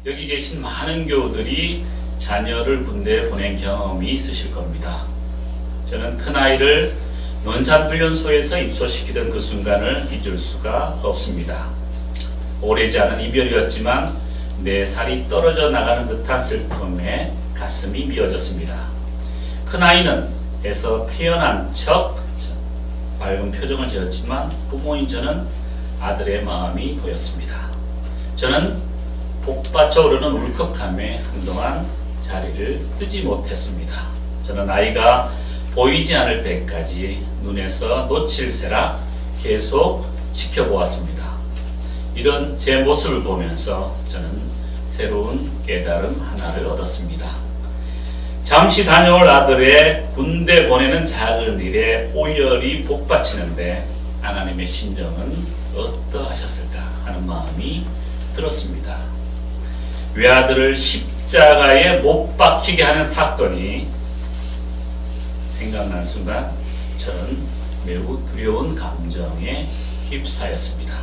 여기 계신 많은 교우들이 자녀를 군대에 보낸 경험이 있으실 겁니다. 저는 큰아이를 논산훈련소에서 입소시키던 그 순간을 잊을 수가 없습니다. 오래지 않은 이별이었지만 4살이 떨어져 나가는 듯한 슬픔에 가슴이 미어졌습니다. 큰아이는 애써 태어난 척 밝은 표정을 지었지만 부모인 저는 아들의 마음이 보였습니다. 저는 복받쳐 오르는 울컥함에 한동안 자리를 뜨지 못했습니다. 저는 아이가 보이지 않을 때까지 눈에서 놓칠세라 계속 지켜보았습니다. 이런 제 모습을 보면서 저는 새로운 깨달음 하나를 얻었습니다. 잠시 다녀올 아들의 군대 보내는 작은 일에 오열이 복받치는데 하나님의 심정은 어떠하셨을까 하는 마음이 들었습니다. 외아들을 십자가에 못 박히게 하는 사건이 생각난 순간 저는 매우 두려운 감정에 휩싸였습니다.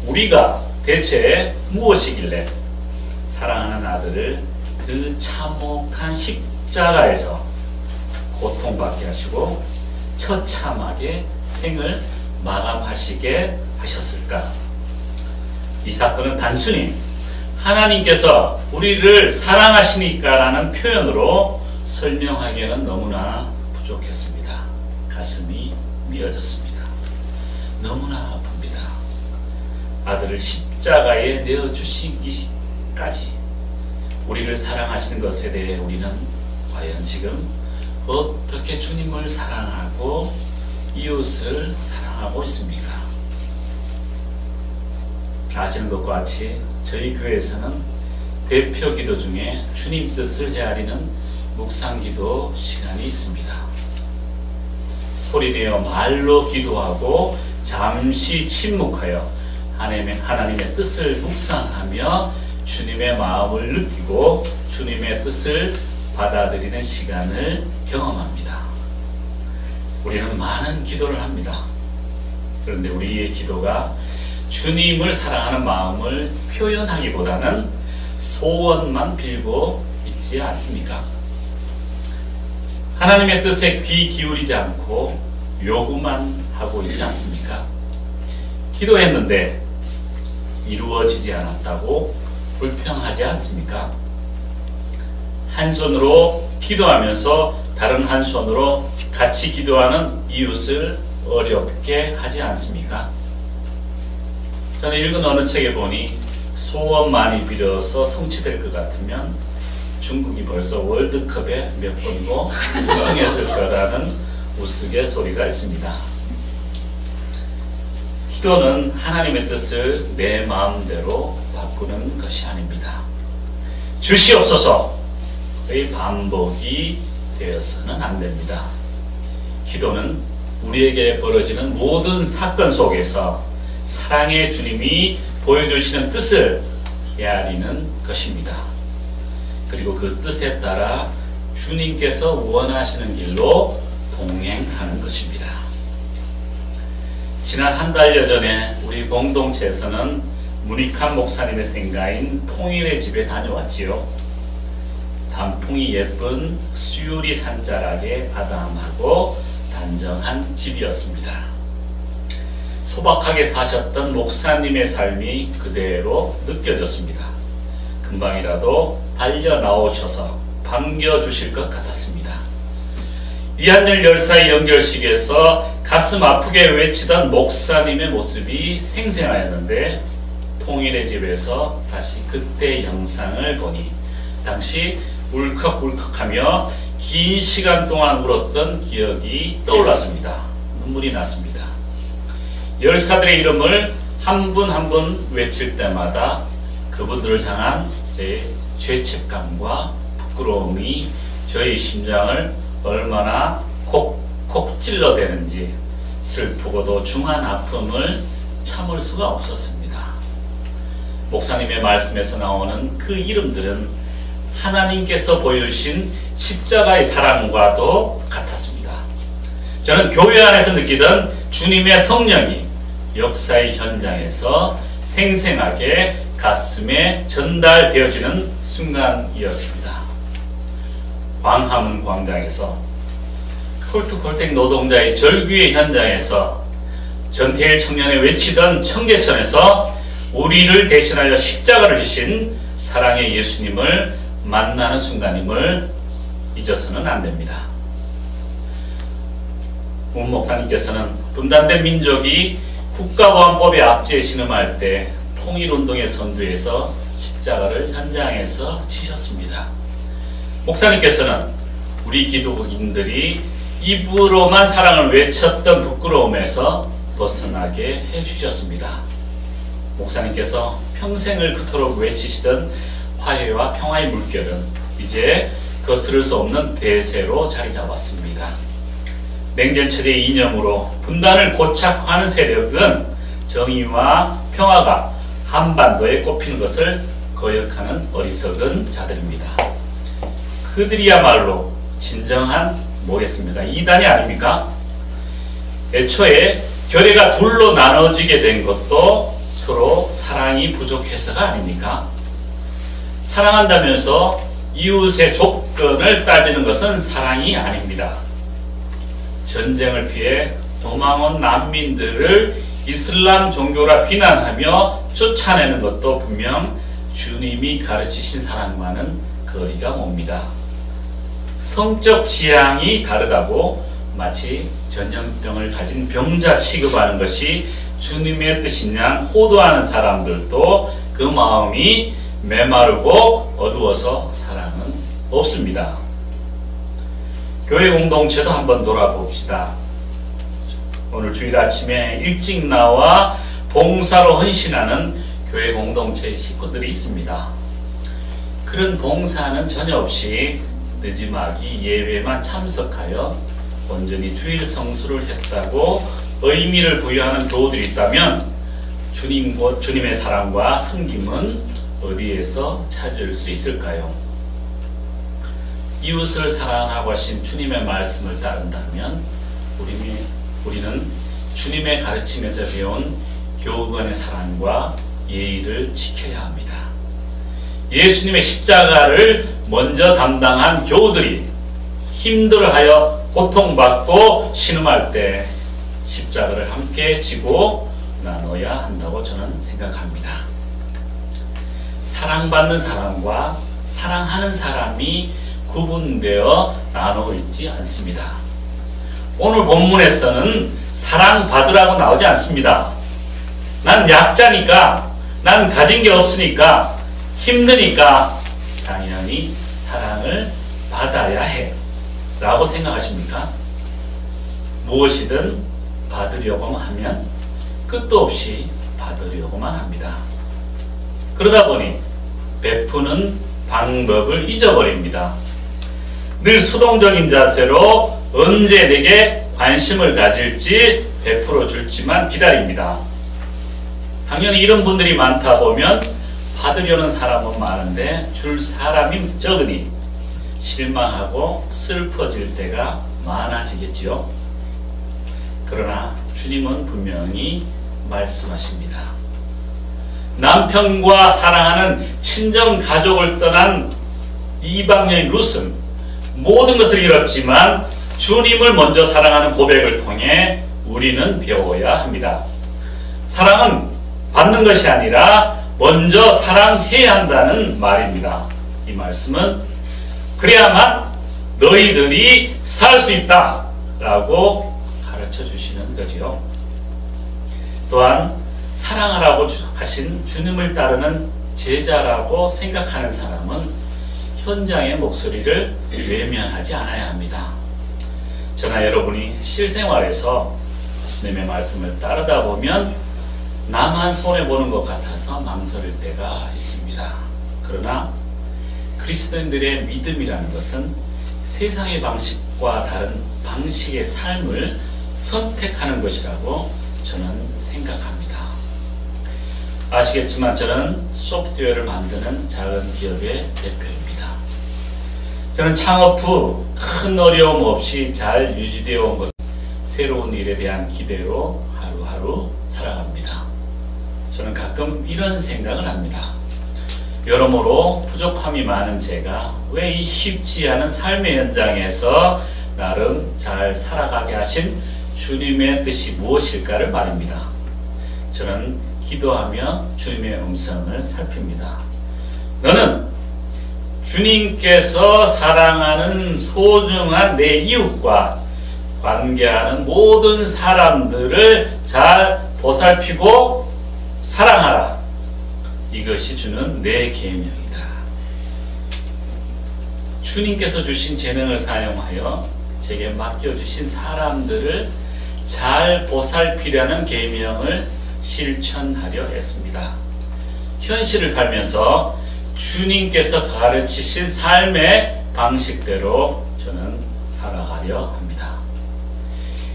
우리가 대체 무엇이길래 사랑하는 아들을 그 참혹한 십자가에서 고통받게 하시고 처참하게 생을 마감하시게 하셨을까? 이 사건은 단순히 하나님께서 우리를 사랑하시니까 라는 표현으로 설명하기에는 너무나 부족했습니다. 가슴이 미어졌습니다. 너무나 아픕니다. 아들을 십자가에 내어주시기까지 우리를 사랑하시는 것에 대해 우리는 과연 지금 어떻게 주님을 사랑하고 이웃을 사랑하고 있습니까? 아시는 것과 같이 저희 교회에서는 대표 기도 중에 주님 뜻을 헤아리는 묵상 기도 시간이 있습니다. 소리내어 말로 기도하고 잠시 침묵하여 하나님의 뜻을 묵상하며 주님의 마음을 느끼고 주님의 뜻을 받아들이는 시간을 경험합니다. 우리는 많은 기도를 합니다. 그런데 우리의 기도가 주님을 사랑하는 마음을 표현하기보다는 소원만 빌고 있지 않습니까? 하나님의 뜻에 귀 기울이지 않고 요구만 하고 있지 않습니까? 기도했는데 이루어지지 않았다고 불평하지 않습니까? 한 손으로 기도하면서 다른 한 손으로 같이 기도하는 이웃을 어렵게 하지 않습니까? 저는 읽은 어느 책에 보니 소원 많이 빌어서 성취될 것 같으면 중국이 벌써 월드컵에 몇 번이고 우승했을 거라는 우스갯소리가 있습니다. 기도는 하나님의 뜻을 내 마음대로 바꾸는 것이 아닙니다. 주시옵소서의 반복이 되어서는 안 됩니다. 기도는 우리에게 벌어지는 모든 사건 속에서 사랑의 주님이 보여주시는 뜻을 헤아리는 것입니다. 그리고 그 뜻에 따라 주님께서 원하시는 길로 동행하는 것입니다. 지난 한 달여 전에 우리 공동체에서는 문익환 목사님의 생가인 통일의 집에 다녀왔지요. 단풍이 예쁜 수유리 산자락에 아담하고 단정한 집이었습니다. 소박하게 사셨던 목사님의 삶이 그대로 느껴졌습니다. 금방이라도 달려 나오셔서 반겨주실 것 같았습니다. 이한열 열사의 연결식에서 가슴 아프게 외치던 목사님의 모습이 생생하였는데 통일의 집에서 다시 그때 영상을 보니 당시 울컥울컥하며 긴 시간 동안 울었던 기억이 떠올랐습니다. 눈물이 났습니다. 열사들의 이름을 한 분 한 분 외칠 때마다 그분들을 향한 제 죄책감과 부끄러움이 저의 심장을 얼마나 콕콕 찔러대는지 슬프고도 중한 아픔을 참을 수가 없었습니다. 목사님의 말씀에서 나오는 그 이름들은 하나님께서 보여주신 십자가의 사랑과도 같았습니다. 저는 교회 안에서 느끼던 주님의 성령이 역사의 현장에서 생생하게 가슴에 전달되어지는 순간이었습니다. 광화문 광장에서 콜트콜택 노동자의 절규의 현장에서 전태일 청년이 외치던 청계천에서 우리를 대신하여 십자가를 지신 사랑의 예수님을 만나는 순간임을 잊어서는 안 됩니다. 문 목사님께서는 분단된 민족이 국가보안법에 압제에 신음할 때 통일운동의 선두에서 십자가를 현장에서 치셨습니다. 목사님께서는 우리 기독인들이 입으로만 사랑을 외쳤던 부끄러움에서 벗어나게 해주셨습니다. 목사님께서 평생을 그토록 외치시던 화해와 평화의 물결은 이제 거스를 수 없는 대세로 자리 잡았습니다. 냉전체제의 이념으로 분단을 고착화하는 세력은 정의와 평화가 한반도에 꼽히는 것을 거역하는 어리석은 자들입니다. 그들이야말로 진정한 뭐겠습니까? 이단이 아닙니까? 애초에 교회가 둘로 나눠지게 된 것도 서로 사랑이 부족해서가 아닙니까? 사랑한다면서 이웃의 조건을 따지는 것은 사랑이 아닙니다. 전쟁을 피해 도망온 난민들을 이슬람 종교라 비난하며 쫓아내는 것도 분명 주님이 가르치신 사랑과는 거리가 멉니다. 성적 지향이 다르다고 마치 전염병을 가진 병자 취급하는 것이 주님의 뜻인 양 호도하는 사람들도 그 마음이 메마르고 어두워서 사랑은 없습니다. 교회 공동체도 한번 돌아봅시다. 오늘 주일 아침에 일찍 나와 봉사로 헌신하는 교회 공동체의 식구들이 있습니다. 그런 봉사는 전혀 없이 늦지막이 예배만 참석하여 온전히 주일 성수를 했다고 의미를 부여하는 교우들이 있다면 주님의 사랑과 섬김은 어디에서 찾을 수 있을까요? 이웃을 사랑하고 하신 주님의 말씀을 따른다면 우리는 주님의 가르침에서 배운 교우 간의 사랑과 예의를 지켜야 합니다. 예수님의 십자가를 먼저 담당한 교우들이 힘들어하여 고통받고 신음할 때 십자가를 함께 지고 나눠야 한다고 저는 생각합니다. 사랑받는 사람과 사랑하는 사람이 구분되어 나누어 있지 않습니다. 오늘 본문에서는 사랑받으라고 나오지 않습니다. 난 약자니까, 난 가진 게 없으니까, 힘드니까 당연히 사랑을 받아야 해 라고 생각하십니까? 무엇이든 받으려고만 하면 끝도 없이 받으려고만 합니다. 그러다 보니 베푸는 방법을 잊어버립니다. 늘 수동적인 자세로 언제 내게 관심을 가질지 베풀어 줄지만 기다립니다. 당연히 이런 분들이 많다 보면 받으려는 사람은 많은데 줄 사람이 적으니 실망하고 슬퍼질 때가 많아지겠지요. 그러나 주님은 분명히 말씀하십니다. 남편과 사랑하는 친정 가족을 떠난 이방녀인 룻은 모든 것을 잃었지만 주님을 먼저 사랑하는 고백을 통해 우리는 배워야 합니다. 사랑은 받는 것이 아니라 먼저 사랑해야 한다는 말입니다. 이 말씀은 그래야만 너희들이 살 수 있다 라고 가르쳐 주시는 거지요. 또한 사랑하라고 하신 주님을 따르는 제자라고 생각하는 사람은 현장의 목소리를 외면하지 않아야 합니다. 저나 여러분이 실생활에서 주님의 말씀을 따르다 보면 나만 손해보는 것 같아서 망설일 때가 있습니다. 그러나 그리스도인들의 믿음이라는 것은 세상의 방식과 다른 방식의 삶을 선택하는 것이라고 저는 생각합니다. 아시겠지만 저는 소프트웨어를 만드는 작은 기업의 대표입니다. 저는 창업 후 큰 어려움 없이 잘 유지되어 온 것은 새로운 일에 대한 기대로 하루하루 살아갑니다. 저는 가끔 이런 생각을 합니다. 여러모로 부족함이 많은 제가 왜 이 쉽지 않은 삶의 현장에서 나름 잘 살아가게 하신 주님의 뜻이 무엇일까를 말입니다. 저는 기도하며 주님의 음성을 살핍니다. 너는 주님께서 사랑하는 소중한 내 이웃과 관계하는 모든 사람들을 잘 보살피고 사랑하라. 이것이 주는 내 계명이다. 주님께서 주신 재능을 사용하여 제게 맡겨주신 사람들을 잘 보살피려는 계명을 실천하려 했습니다. 현실을 살면서 주님께서 가르치신 삶의 방식대로 저는 살아가려 합니다.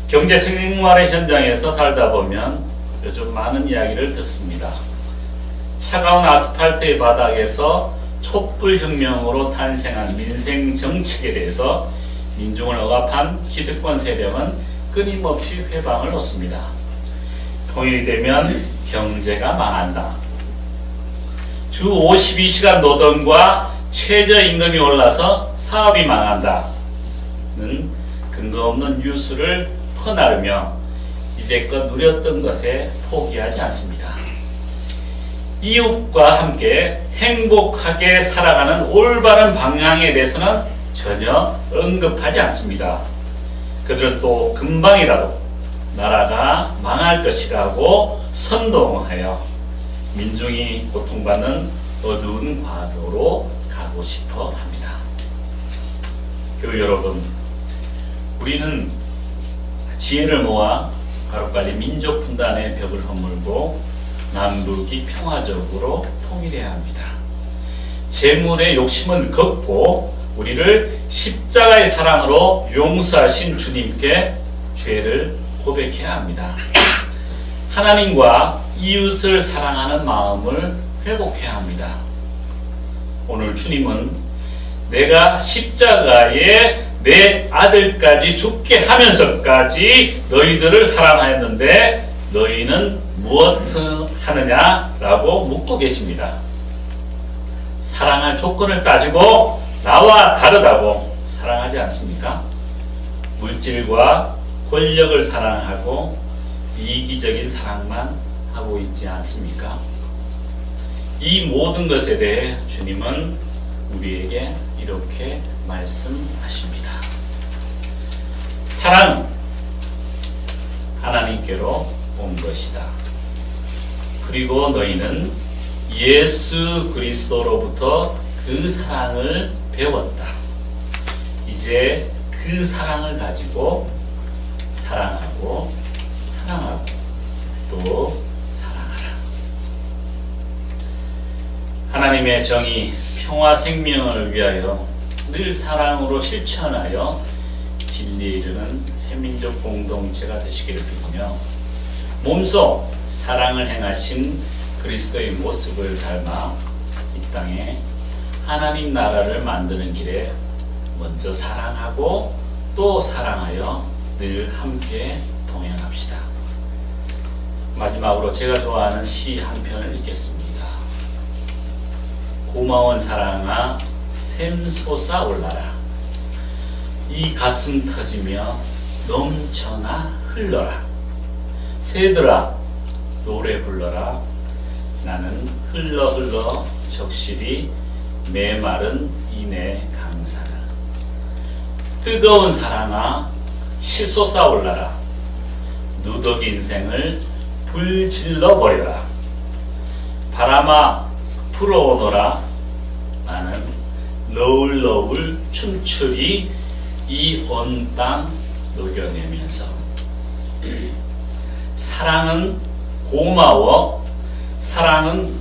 경제 생활의 현장에서 살다 보면 요즘 많은 이야기를 듣습니다. 차가운 아스팔트의 바닥에서 촛불혁명으로 탄생한 민생 정책에 대해서 민중을 억압한 기득권 세력은 끊임없이 회방을 놓습니다. 통일이 되면 경제가 망한다. 주 52시간 노동과 최저임금이 올라서 사업이 망한다는 근거 없는 뉴스를 퍼나르며 이제껏 누렸던 것에 포기하지 않습니다. 이웃과 함께 행복하게 살아가는 올바른 방향에 대해서는 전혀 언급하지 않습니다. 그들은 또 금방이라도 나라가 망할 것이라고 선동하여 민중이 고통받는 어두운 과도로 가고 싶어 합니다. 교회 여러분, 우리는 지혜를 모아 하루빨리 민족 분단의 벽을 허물고 남북이 평화적으로 통일해야 합니다. 재물의 욕심은 걷고 우리를 십자가의 사랑으로 용서하신 주님께 죄를 고백해야 합니다. 하나님과 이웃을 사랑하는 마음을 회복해야 합니다. 오늘 주님은 내가 십자가에 내 아들까지 죽게 하면서까지 너희들을 사랑하였는데 너희는 무엇을 하느냐라고 묻고 계십니다. 사랑할 조건을 따지고 나와 다르다고 사랑하지 않습니까? 물질과 권력을 사랑하고 이기적인 사랑만 하고 있지 않습니까? 이 모든 것에 대해 주님은 우리에게 이렇게 말씀하십니다. 사랑은 하나님께로 온 것이다. 그리고 너희는 예수 그리스도로부터 그 사랑을 배웠다. 이제 그 사랑을 가지고 사랑하고 또 사랑하라. 하나님의 정의, 평화, 생명을 위하여 늘 사랑으로 실천하여 진리에 이르는 새민족 공동체가 되시기를 빌며 몸소 사랑을 행하신 그리스도의 모습을 닮아 이 땅에 하나님 나라를 만드는 길에 먼저 사랑하고 또 사랑하여 늘 함께 동행합시다. 마지막으로 제가 좋아하는 시 한 편을 읽겠습니다. 고마운 사랑아 샘솟아 올라라. 이 가슴 터지며 넘쳐나 흘러라. 새들아 노래 불러라. 나는 흘러 적실히 메마른 이내 강산을. 뜨거운 사랑아 치솟아 올라라. 누더기 인생을 불질러 버려라. 바람아 불어오너라. 나는 너울너울 춤추리 이 온 땅 녹여내면서. 사랑은 고마워. 사랑은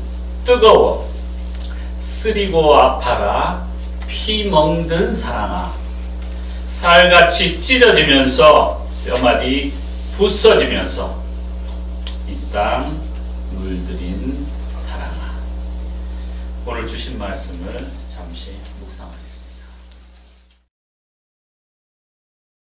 뜨거워. 쓰리고 아파라. 피 멍든 사랑아. 살같이 찢어지면서 뼈마디 부서지면서 이 땅 물들인 사랑아. 오늘 주신 말씀을 잠시